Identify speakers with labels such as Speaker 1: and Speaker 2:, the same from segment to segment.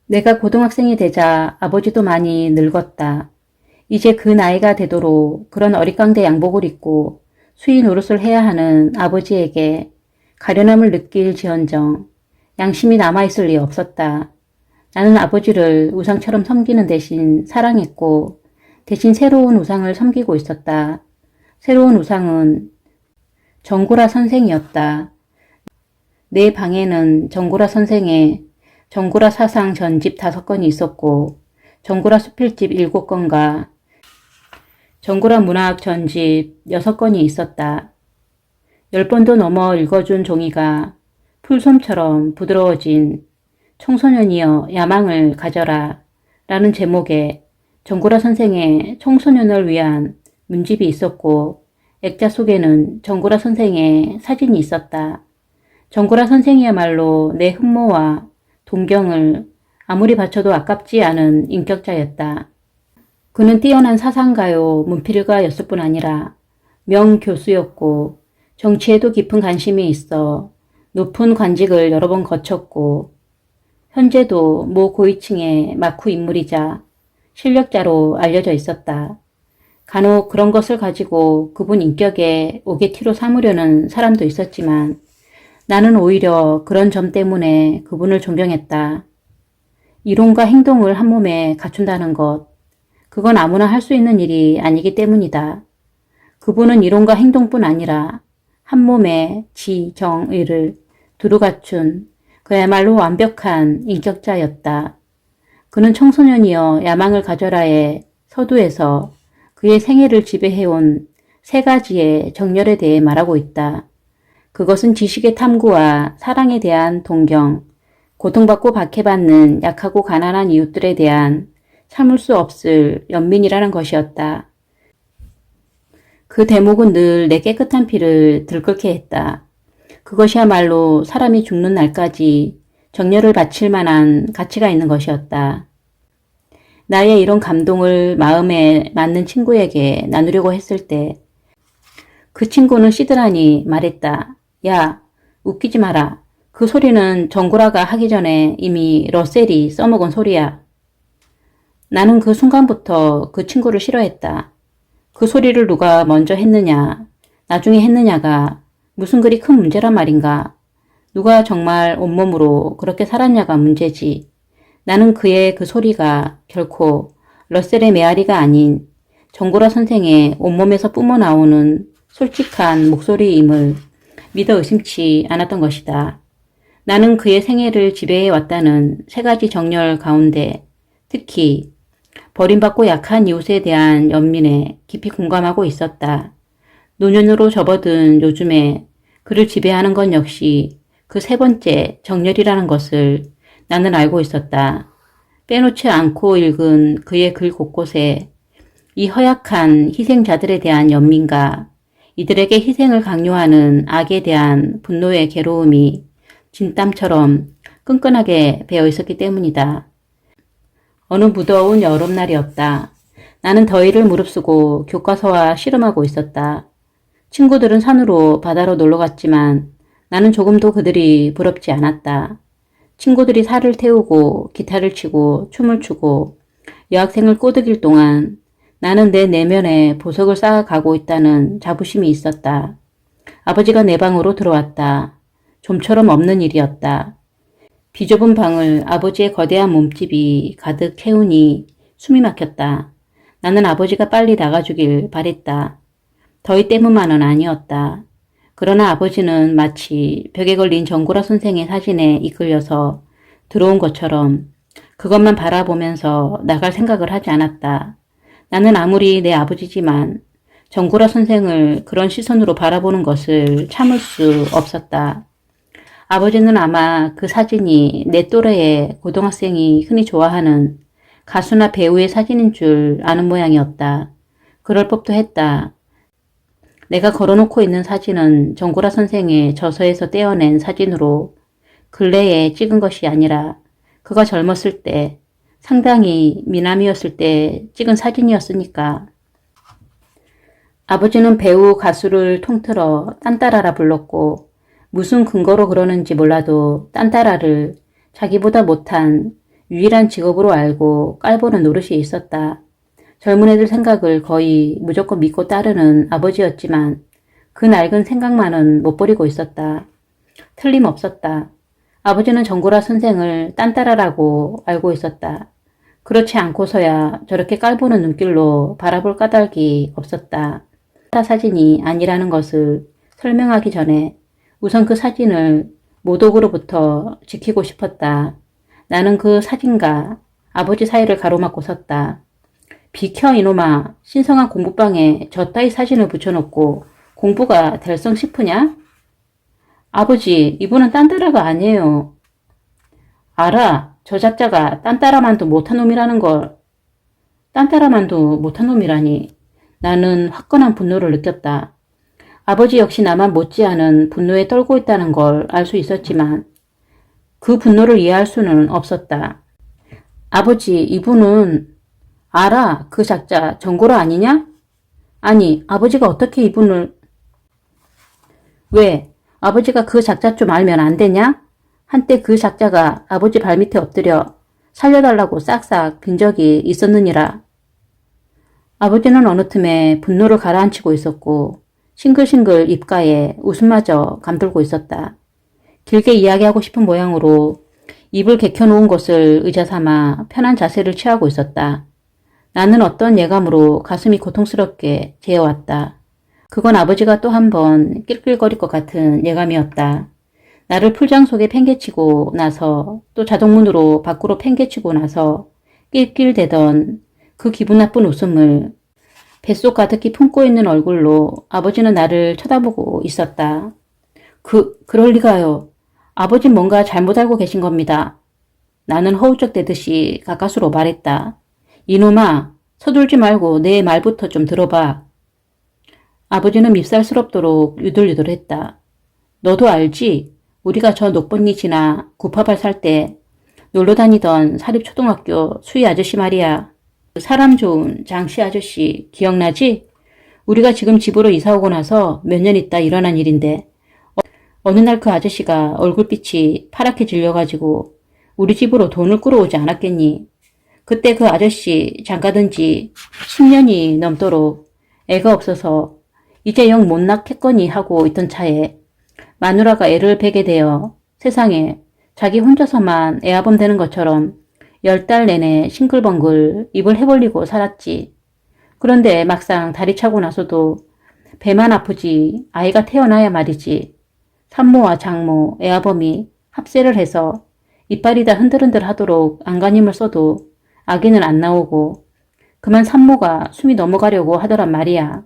Speaker 1: 내가 고등학생이 되자 아버지도 많이 늙었다. 이제 그 나이가 되도록 그런 어릿광대 양복을 입고 수의 노릇을 해야 하는 아버지에게 가련함을 느낄지언정 양심이 남아있을 리 없었다. 나는 아버지를 우상처럼 섬기는 대신 사랑했고 대신 새로운 우상을 섬기고 있었다. 새로운 우상은 정구라 선생이었다. 내 방에는 정구라 선생의 정구라 사상 전집 5권이 있었고 정구라 수필집 7권과 정구라 문학 전집 6권이 있었다. 10번도 넘어 읽어준 종이가 풀솜처럼 부드러워진 청소년이여 야망을 가져라 라는 제목의 정구라 선생의 청소년을 위한 문집이 있었고 액자 속에는 정구라 선생의 사진이 있었다. 정구라 선생이야말로 내 흠모와 동경을 아무리 바쳐도 아깝지 않은 인격자였다. 그는 뛰어난 사상가요 문필가였을 뿐 아니라 명교수였고 정치에도 깊은 관심이 있어 높은 관직을 여러 번 거쳤고 현재도 모 고위층의 막후 인물이자 실력자로 알려져 있었다. 간혹 그런 것을 가지고 그분 인격에 오개티로 삼으려는 사람도 있었지만 나는 오히려 그런 점 때문에 그분을 존경했다. 이론과 행동을 한 몸에 갖춘다는 것, 그건 아무나 할 수 있는 일이 아니기 때문이다. 그분은 이론과 행동뿐 아니라 한 몸에 지, 정, 의를 두루 갖춘 그야말로 완벽한 인격자였다. 그는 청소년이여 야망을 가져라의 서두에서 그의 생애를 지배해온 3가지의 정열에 대해 말하고 있다. 그것은 지식의 탐구와 사랑에 대한 동경, 고통받고 박해받는 약하고 가난한 이웃들에 대한 참을 수 없을 연민이라는 것이었다. 그 대목은 늘 내 깨끗한 피를 들끓게 했다. 그것이야말로 사람이 죽는 날까지 정열을 바칠 만한 가치가 있는 것이었다. 나의 이런 감동을 마음에 맞는 친구에게 나누려고 했을 때 그 친구는 시드라니 말했다. 야, 웃기지 마라. 그 소리는 정구라가 하기 전에 이미 러셀이 써먹은 소리야. 나는 그 순간부터 그 친구를 싫어했다. 그 소리를 누가 먼저 했느냐, 나중에 했느냐가 무슨 그리 큰 문제란 말인가. 누가 정말 온몸으로 그렇게 살았냐가 문제지. 나는 그의 그 소리가 결코 러셀의 메아리가 아닌 정구라 선생의 온몸에서 뿜어나오는 솔직한 목소리임을 믿어 의심치 않았던 것이다. 나는 그의 생애를 지배해왔다는 3가지 정열 가운데 특히 버림받고 약한 이웃에 대한 연민에 깊이 공감하고 있었다. 노년으로 접어든 요즘에 그를 지배하는 건 역시 그 3번째 정열이라는 것을 나는 알고 있었다. 빼놓지 않고 읽은 그의 글 곳곳에 이 허약한 희생자들에 대한 연민과 이들에게 희생을 강요하는 악에 대한 분노의 괴로움이 진땀처럼 끈끈하게 배어 있었기 때문이다. 어느 무더운 여름날이었다. 나는 더위를 무릅쓰고 교과서와 씨름하고 있었다. 친구들은 산으로 바다로 놀러 갔지만 나는 조금도 그들이 부럽지 않았다. 친구들이 살을 태우고 기타를 치고 춤을 추고 여학생을 꼬드길 동안 나는 내 내면에 보석을 쌓아가고 있다는 자부심이 있었다. 아버지가 내 방으로 들어왔다. 좀처럼 없는 일이었다. 비좁은 방을 아버지의 거대한 몸집이 가득 채우니 숨이 막혔다. 나는 아버지가 빨리 나가주길 바랬다. 더위 때문만은 아니었다. 그러나 아버지는 마치 벽에 걸린 정구라 선생의 사진에 이끌려서 들어온 것처럼 그것만 바라보면서 나갈 생각을 하지 않았다. 나는 아무리 내 아버지지만 정구라 선생을 그런 시선으로 바라보는 것을 참을 수 없었다. 아버지는 아마 그 사진이 내 또래의 고등학생이 흔히 좋아하는 가수나 배우의 사진인 줄 아는 모양이었다. 그럴 법도 했다. 내가 걸어놓고 있는 사진은 정구라 선생의 저서에서 떼어낸 사진으로 근래에 찍은 것이 아니라 그가 젊었을 때 상당히 미남이었을 때 찍은 사진이었으니까. 아버지는 배우 가수를 통틀어 딴따라라 불렀고 무슨 근거로 그러는지 몰라도 딴따라를 자기보다 못한 유일한 직업으로 알고 깔보는 노릇이 있었다. 젊은 애들 생각을 거의 무조건 믿고 따르는 아버지였지만 그 낡은 생각만은 못 버리고 있었다. 틀림없었다. 아버지는 정고라 선생을 딴따라라고 알고 있었다. 그렇지 않고서야 저렇게 깔보는 눈길로 바라볼 까닭이 없었다. 사진이 아니라는 것을 설명하기 전에 우선 그 사진을 모독으로부터 지키고 싶었다. 나는 그 사진과 아버지 사이를 가로막고 섰다. 비켜 이놈아, 신성한 공부방에 저 따위 사진을 붙여놓고 공부가 될성 싶으냐? 아버지, 이분은 딴따라가 아니에요. 알아, 저 작자가 딴따라만도 못한 놈이라는 걸. 딴따라만도 못한 놈이라니. 나는 화끈한 분노를 느꼈다. 아버지 역시 나만 못지않은 분노에 떨고 있다는 걸 알 수 있었지만 그 분노를 이해할 수는 없었다. 아버지, 이분은 알아, 그 작자 정고라 아니냐? 아니, 아버지가 어떻게 이분을... 왜? 아버지가 그 작자 좀 알면 안 되냐? 한때 그 작자가 아버지 발밑에 엎드려 살려달라고 싹싹 빈 적이 있었느니라. 아버지는 어느 틈에 분노를 가라앉히고 있었고 싱글싱글 입가에 웃음마저 감돌고 있었다. 길게 이야기하고 싶은 모양으로 입을 개켜놓은 것을 의자 삼아 편한 자세를 취하고 있었다. 나는 어떤 예감으로 가슴이 고통스럽게 재어왔다. 그건 아버지가 또 한 번 낄낄거릴 것 같은 예감이었다. 나를 풀장 속에 팽개치고 나서 또 자동문으로 밖으로 팽개치고 나서 낄낄대던 그 기분 나쁜 웃음을 뱃속 가득히 품고 있는 얼굴로 아버지는 나를 쳐다보고 있었다. 그럴 리가요. 아버진 뭔가 잘못 알고 계신 겁니다. 나는 허우적대듯이 가까스로 말했다. 이놈아, 서둘지 말고 내 말부터 좀 들어봐. 아버지는 밉살스럽도록 유들유들했다. 너도 알지? 우리가 저 녹번리 지나 구파발 살 때 놀러 다니던 사립초등학교 수희 아저씨 말이야. 사람 좋은 장씨 아저씨 기억나지? 우리가 지금 집으로 이사 오고 나서 몇 년 있다 일어난 일인데 어느 날 그 아저씨가 얼굴빛이 파랗게 질려가지고 우리 집으로 돈을 끌어오지 않았겠니? 그때 그 아저씨 장가든 지 10년이 넘도록 애가 없어서 이제 영 못 낳겠거니 하고 있던 차에 마누라가 애를 베게 되어 세상에 자기 혼자서만 애아범 되는 것처럼 10달 내내 싱글벙글 입을 해벌리고 살았지. 그런데 막상 다리 차고 나서도 배만 아프지 아이가 태어나야 말이지. 산모와 장모, 애아범이 합세를 해서 이빨이 다 흔들흔들 하도록 안간힘을 써도 아기는 안 나오고 그만 산모가 숨이 넘어가려고 하더란 말이야.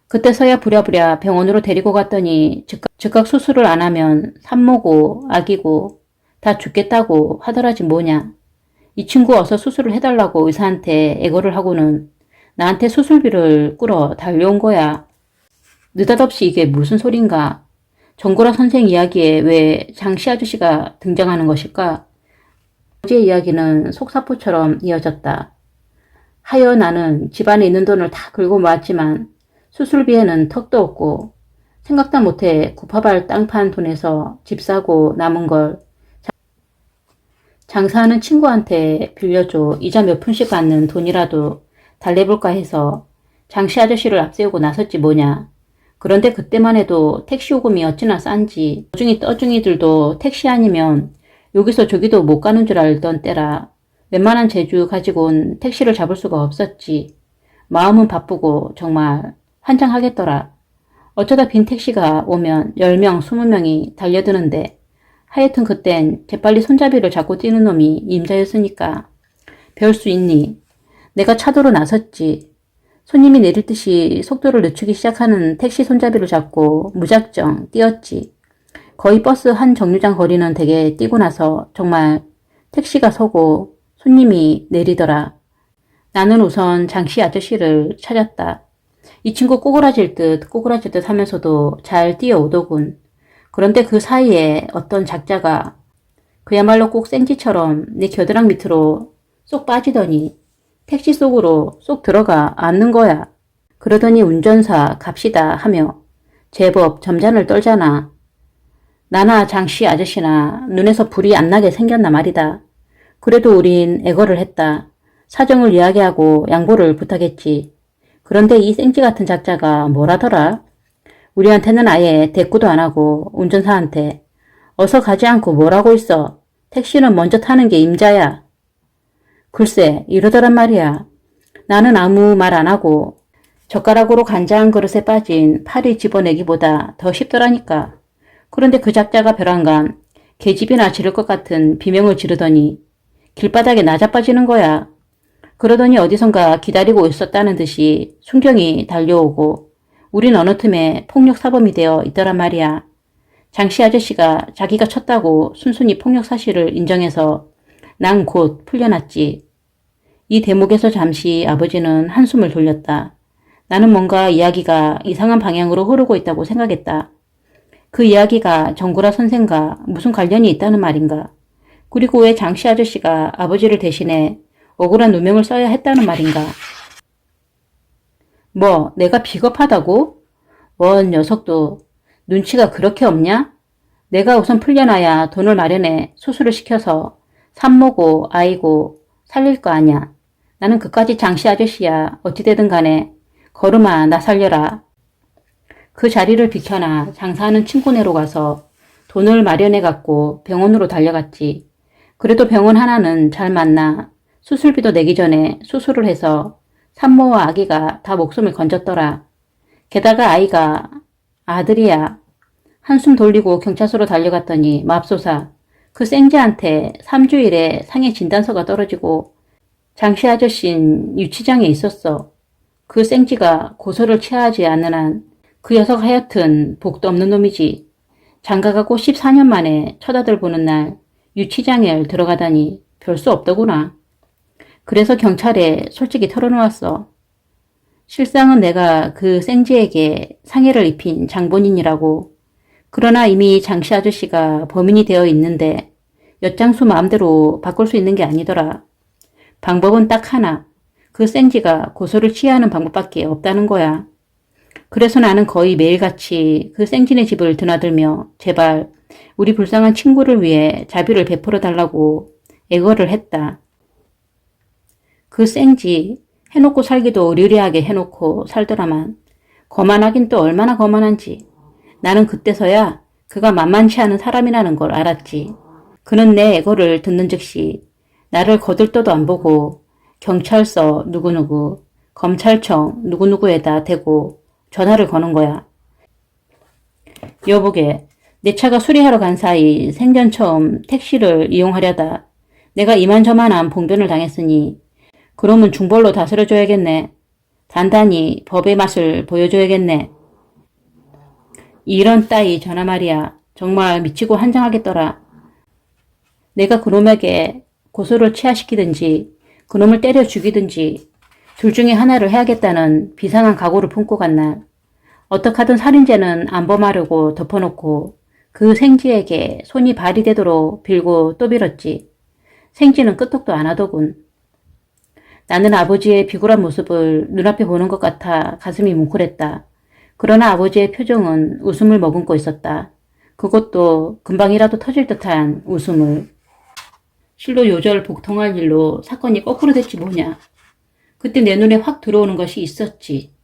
Speaker 1: 그때서야 부랴부랴 병원으로 데리고 갔더니 즉각 수술을 안 하면 산모고 아기고 다 죽겠다고 하더라지 뭐냐. 이 친구 어서 수술을 해달라고 의사한테 애걸을 하고는 나한테 수술비를 끌어 달려온 거야. 느닷없이 이게 무슨 소린가. 정고라 선생 이야기에 왜 장씨 아저씨가 등장하는 것일까? 어제의 이야기는 속사포처럼 이어졌다. 하여 나는 집안에 있는 돈을 다 긁어 모았지만 수술비에는 턱도 없고 생각도 못해 구파발 땅판 돈에서 집 사고 남은 걸 장사하는 친구한테 빌려줘 이자 몇 푼씩 받는 돈이라도 달래볼까 해서 장씨 아저씨를 앞세우고 나섰지 뭐냐. 그런데 그때만 해도 택시 요금이 어찌나 싼지 떠중이들도 택시 아니면 여기서 저기도 못 가는 줄 알던 때라 웬만한 재주 가지고는 택시를 잡을 수가 없었지. 마음은 바쁘고 정말 환장하겠더라. 어쩌다 빈 택시가 오면 10명, 20명이 달려드는데 하여튼 그땐 재빨리 손잡이를 잡고 뛰는 놈이 임자였으니까 별 수 있니. 내가 차도로 나섰지. 손님이 내릴 듯이 속도를 늦추기 시작하는 택시 손잡이를 잡고 무작정 뛰었지. 거의 버스 한 정류장 거리는 되게 뛰고 나서 정말 택시가 서고 손님이 내리더라. 나는 우선 장씨 아저씨를 찾았다. 이 친구 꼬그라질 듯 하면서도 잘 뛰어오더군. 그런데 그 사이에 어떤 작자가 그야말로 꼭 생쥐처럼 내 겨드랑 밑으로 쏙 빠지더니 택시 속으로 쏙 들어가 앉는 거야. 그러더니 운전사 갑시다 하며 제법 점잔을 떨잖아. 나나 장씨 아저씨나 눈에서 불이 안 나게 생겼나 말이다. 그래도 우린 애걸을 했다. 사정을 이야기하고 양보를 부탁했지. 그런데 이 생쥐 같은 작자가 뭐라더라? 우리한테는 아예 대꾸도 안 하고 운전사한테 어서 가지 않고 뭐라고 있어. 택시는 먼저 타는 게 임자야. 글쎄 이러더란 말이야. 나는 아무 말 안 하고 젓가락으로 간장 그릇에 빠진 파리 집어내기보다 더 쉽더라니까. 그런데 그 작자가 벼랑간 계집이나 지를 것 같은 비명을 지르더니 길바닥에 나자빠지는 거야. 그러더니 어디선가 기다리고 있었다는 듯이 순경이 달려오고 우린 어느 틈에 폭력사범이 되어 있더란 말이야. 장씨 아저씨가 자기가 쳤다고 순순히 폭력 사실을 인정해서 난 곧 풀려났지. 이 대목에서 잠시 아버지는 한숨을 돌렸다. 나는 뭔가 이야기가 이상한 방향으로 흐르고 있다고 생각했다. 그 이야기가 정구라 선생과 무슨 관련이 있다는 말인가? 그리고 왜 장씨 아저씨가 아버지를 대신해 억울한 누명을 써야 했다는 말인가? 뭐 내가 비겁하다고? 원 녀석도 눈치가 그렇게 없냐? 내가 우선 풀려나야 돈을 마련해 수술을 시켜서 산모고 아이고 살릴 거 아냐. 나는 그까지 장씨 아저씨야. 어찌되든 간에 걸음아 나 살려라. 그 자리를 비켜나 장사하는 친구네로 가서 돈을 마련해 갖고 병원으로 달려갔지. 그래도 병원 하나는 잘 맞나 수술비도 내기 전에 수술을 해서 산모와 아기가 다 목숨을 건졌더라. 게다가 아이가 아들이야. 한숨 돌리고 경찰서로 달려갔더니 맙소사 그 생쥐한테 3주일에 상해 진단서가 떨어지고 장씨 아저씨는 유치장에 있었어. 그 생쥐가 고소를 취하지 않는 한 그 녀석 하여튼 복도 없는 놈이지. 장가가고 14년 만에 첫 아들 보는 날 유치장에 들어가다니 별 수 없더구나. 그래서 경찰에 솔직히 털어놓았어. 실상은 내가 그 생쥐에게 상해를 입힌 장본인이라고. 그러나 이미 장씨 아저씨가 범인이 되어 있는데 엿장수 마음대로 바꿀 수 있는 게 아니더라. 방법은 딱 하나. 그 생쥐가 고소를 취하는 방법밖에 없다는 거야. 그래서 나는 거의 매일같이 그 생쥐네 집을 드나들며 제발 우리 불쌍한 친구를 위해 자비를 베풀어 달라고 애걸을 했다. 그 생쥐 해놓고 살기도 르리하게 해놓고 살더라만 거만하긴 또 얼마나 거만한지. 나는 그때서야 그가 만만치 않은 사람이라는 걸 알았지. 그는 내 애걸을 듣는 즉시 나를 거들떠도 안 보고 경찰서 누구누구, 검찰청 누구누구에다 대고 전화를 거는 거야. 여보게, 내 차가 수리하러 간 사이 생전 처음 택시를 이용하려다 내가 이만저만한 봉변을 당했으니 그러면 중벌로 다스려줘야겠네. 단단히 법의 맛을 보여줘야겠네. 이런 따위 전화 말이야. 정말 미치고 한장하겠더라. 내가 그놈에게 고소를 취하시키든지 그놈을 때려 죽이든지 둘 중에 하나를 해야겠다는 비상한 각오를 품고 간 날 어떡하든 살인죄는 안 범하려고 덮어놓고 그 생쥐에게 손이 발이 되도록 빌고 또 빌었지. 생쥐는 끄떡도 안 하더군. 나는 아버지의 비굴한 모습을 눈앞에 보는 것 같아 가슴이 뭉클했다. 그러나 아버지의 표정은 웃음을 머금고 있었다. 그것도 금방이라도 터질 듯한 웃음을. 실로 요절 복통할 일로 사건이 거꾸로 됐지 뭐냐. 그때 내 눈에 확 들어오는 것이 있었지.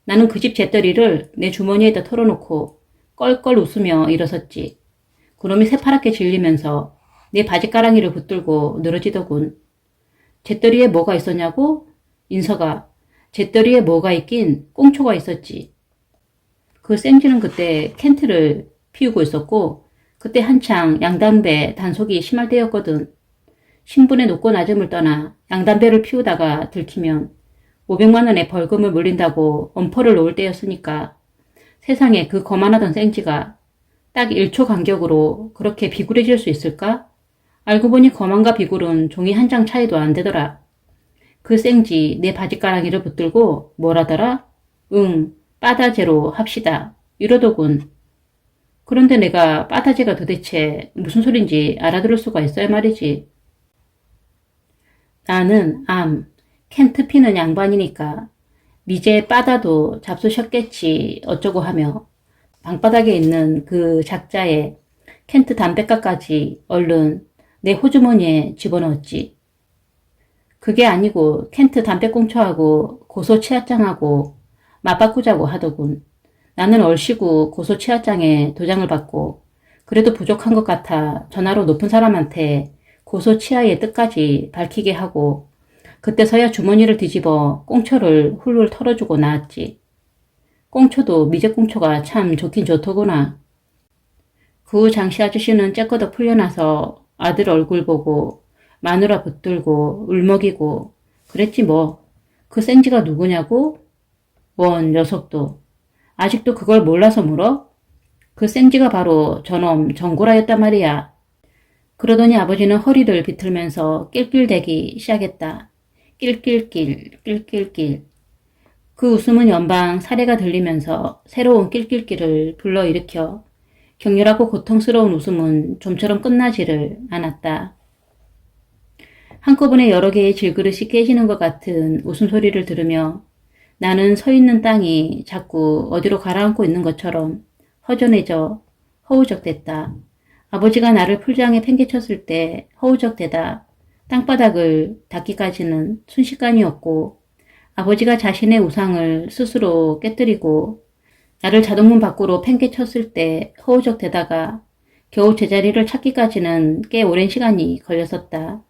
Speaker 1: 나는 그 집 재떨이를 내 주머니에다 털어놓고 껄껄 웃으며 일어섰지. 그놈이 새파랗게 질리면서 내 바지가랑이를 붙들고 늘어지더군. 재떨이에 뭐가 있었냐고? 인서가 재떨이에 뭐가 있긴 꽁초가 있었지. 그 생쥐는 그때 캔트를 피우고 있었고 그때 한창 양담배 단속이 심할 때였거든. 신분의 높고 낮음을 떠나 양담배를 피우다가 들키면 500만 원의 벌금을 물린다고 엄포를 놓을 때였으니까 세상에 그 거만하던 생쥐가 딱 1초 간격으로 그렇게 비굴해질 수 있을까? 알고 보니 거만과 비굴은 종이 한 장 차이도 안 되더라. 그 생쥐 내 바지가랑이를 붙들고 뭐라더라? 응, 빠다제로 합시다. 이러더군. 그런데 내가 빠다제가 도대체 무슨 소린지 알아들을 수가 있어야 말이지. 나는 캔트 피는 양반이니까 미제 빠다도 잡수셨겠지 어쩌고 하며 방바닥에 있는 그 작자에 켄트 담뱃값까지 얼른 내 호주머니에 집어넣었지. 그게 아니고 켄트 담배꽁초하고 고소 치아장하고 맞바꾸자고 하더군. 나는 얼씨구 고소 치아장에 도장을 받고 그래도 부족한 것 같아 전화로 높은 사람한테 고소 치아의 뜻까지 밝히게 하고 그때서야 주머니를 뒤집어 꽁초를 훌훌 털어주고 나왔지. 꽁초도 미제꽁초가 참 좋긴 좋더구나. 그 후 장씨 아저씨는 째꺼덕 풀려나서 아들 얼굴 보고 마누라 붙들고 울먹이고 그랬지 뭐. 그 생지가 누구냐고? 원 녀석도. 아직도 그걸 몰라서 물어? 그 생지가 바로 저놈 정고라였단 말이야. 그러더니 아버지는 허리를 비틀면서 낄낄대기 시작했다. 낄낄낄 낄낄낄. 그 웃음은 연방 사례가 들리면서 새로운 낄낄낄을 불러일으켜 격렬하고 고통스러운 웃음은 좀처럼 끝나지를 않았다. 한꺼번에 여러 개의 질그릇이 깨지는 것 같은 웃음소리를 들으며 나는 서 있는 땅이 자꾸 어디로 가라앉고 있는 것처럼 허전해져 허우적댔다. 아버지가 나를 풀장에 팽개쳤을 때 허우적대다 땅바닥을 닿기까지는 순식간이었고 아버지가 자신의 우상을 스스로 깨뜨리고 나를 자동문 밖으로 팽개쳤을 때 허우적대다가 겨우 제자리를 찾기까지는 꽤 오랜 시간이 걸렸었다.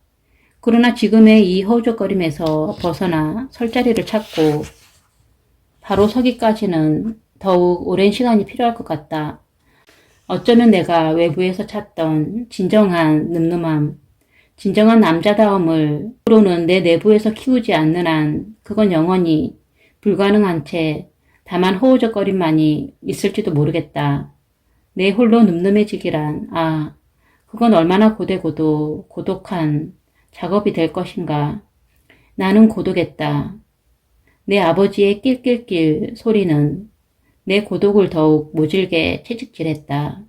Speaker 1: 그러나 지금의 이 허우적거림에서 벗어나 설 자리를 찾고 바로 서기까지는 더욱 오랜 시간이 필요할 것 같다. 어쩌면 내가 외부에서 찾던 진정한 늠름함, 진정한 남자다움을 앞으로는 내 내부에서 키우지 않는 한 그건 영원히 불가능한 채 다만 허우적거림만이 있을지도 모르겠다. 내 홀로 늠름해지기란 그건 얼마나 고되고도 고독한 작업이 될 것인가. 나는 고독했다. 내 아버지의 낄낄낄 소리는 내 고독을 더욱 모질게 채찍질했다.